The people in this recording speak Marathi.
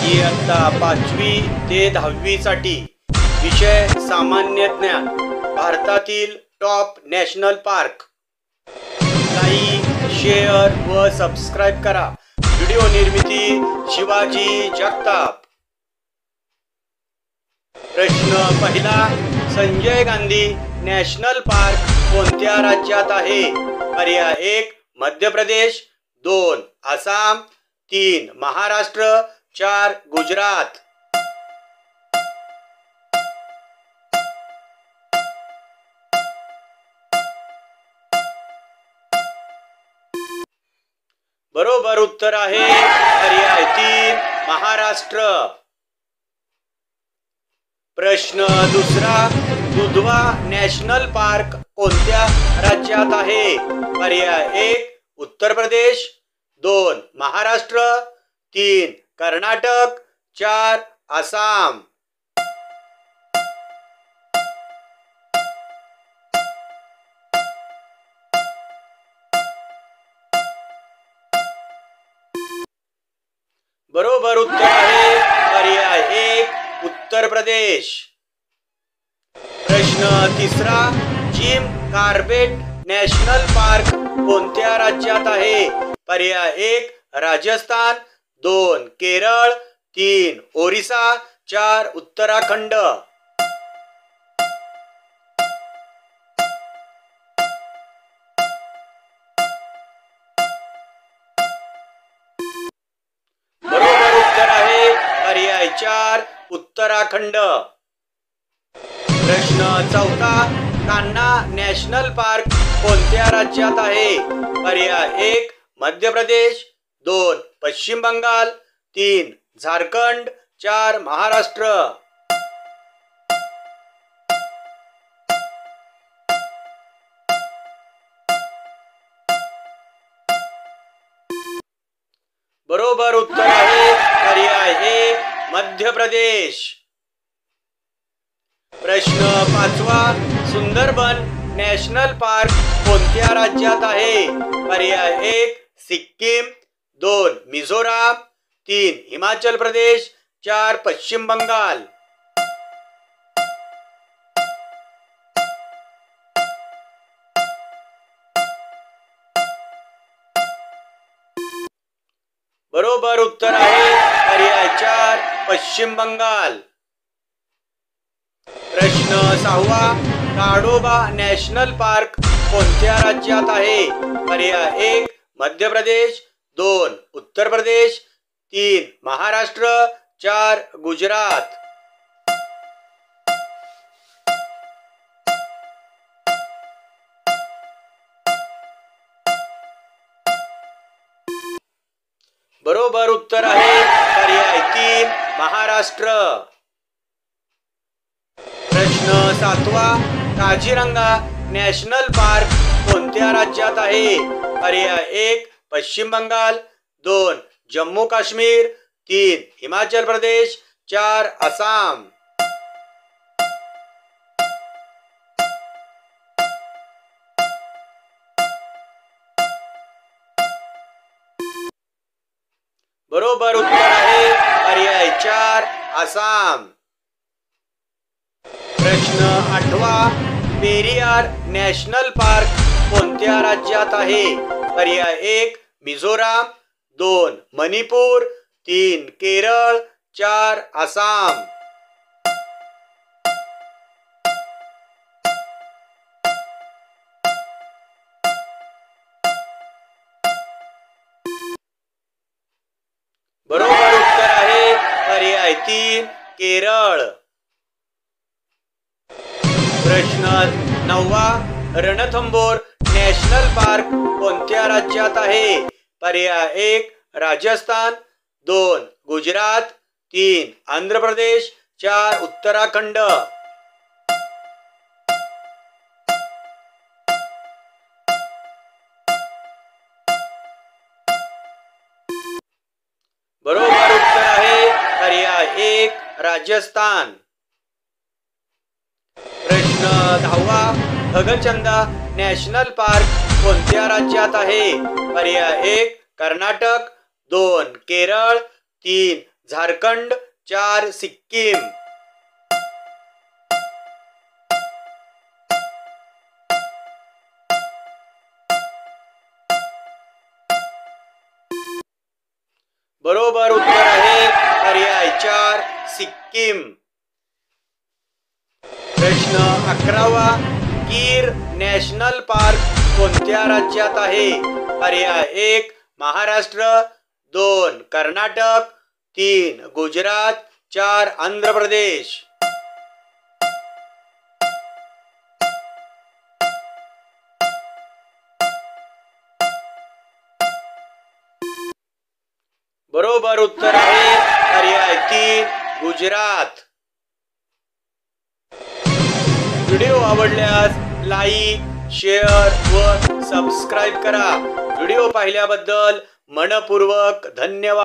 इयत्ता 5वी ते 10वी साठी विषय सामान्य ज्ञान भारतातील top national park. Like, share व सबस्क्राइब करा। व्हिडिओ निर्मिती शिवाजी जगताप। प्रश्न पहिला, संजय गांधी नॅशनल पार्क कोणत्या राज्यात आहे? पर्याय 1 मध्य प्रदेश, 2 आसाम, 3 महाराष्ट्र, 4 गुजरात। बरोबर उत्तर आहे पर्याय 3 महाराष्ट्र। प्रश्न दुसरा, दुधवा नॅशनल पार्क कोणत्या राज्यात आहे? पर्याय 1 उत्तर प्रदेश, 2 महाराष्ट्र, 3 कर्नाटक, 4 आसाम। बरोबर उत्तर आहे पर्याय 1 उत्तर प्रदेश। प्रश्न तिसरा, जिम कॉर्बेट नॅशनल पार्क कोणत्या राज्यात आहे? पर्याय 1 राजस्थान, 2 केरळ, 3 ओरिसा, 4 उत्तराखंड। बरोबर उत्तर आहे पर्याय 4 उत्तराखंड। प्रश्न चौथा, कान्हा नॅशनल पार्क कोणत्या राज्यात आहे? पर्याय 1 मध्य प्रदेश, 2 पश्चिम बंगाल, 3 झारखंड, 4 महाराष्ट्र। बरोबर उत्तर आहे पर्याय 1 मध्य प्रदेश। प्रश्न पाचवा, सुंदरबन नॅशनल पार्क कोणत्या राज्यात आहे? पर्याय 1 सिक्कीम, 2 मिझोराम, 3 हिमाचल प्रदेश, 4 पश्चिम बंगाल। बरोबर उत्तर आहे पर्याय 4 पश्चिम बंगाल। प्रश्न सहावा, ताडोबा नॅशनल पार्क कोणत्या राज्यात आहे? पर्याय 1 मध्य प्रदेश, 2 उत्तर प्रदेश, 3 महाराष्ट्र, 4 गुजरात। बरोबर उत्तर आहे पर्याय 3 महाराष्ट्र। प्रश्न सातवा, काझीरंगा नॅशनल पार्क कोणत्या राज्यात आहे? पर्याय 1 पश्चिम बंगाल, 2 जम्मू काश्मीर, 3 हिमाचल प्रदेश, 4 आसाम। बरोबर उत्तर आहे पर्याय 4 आसाम। प्रश्न आठवा, पेरियार नॅशनल पार्क कोणत्या राज्यात आहे? पर्याय 1 मिझोराम, 2 मणिपूर, 3 केरळ, 4 आसाम। बरोबर उत्तर आहे पर्याय 3 केरळ। प्रश्न 9वा, रणथंबोर नॅशनल पार्क कोणत्या राज्यात आहे? पर्याय 1 राजस्थान, 2 गुजरात, 3 आंध्र प्रदेश, 4 उत्तराखंड। बरोबर उत्तर आहे पर्याय 1 राजस्थान। प्रश्न 10वा, खगचंदा नॅशनल पार्क कोणत्या राज्यात आहे? पर्याय 1 कर्नाटक, 2 केरळ, 3 झारखंड, 4 सिक्कीम. बरोबर उत्तर आहे पर्याय 4 सिक्कीम. प्रश्न 11वा. गीर नॅशनल पार्क कोणत्या राज्यात आहे? पर्याय 1 महाराष्ट्र, 2 कर्नाटक, 3 गुजरात, 4 आंध्र प्रदेश. बरोबर उत्तर आहे पर्याय 3 गुजरात. व्हिडिओ आवडल्यास लाईक, शेअर व सबस्क्राईब करा. व्हिडिओ पाहिल्याबद्दल मनपूर्वक धन्यवाद.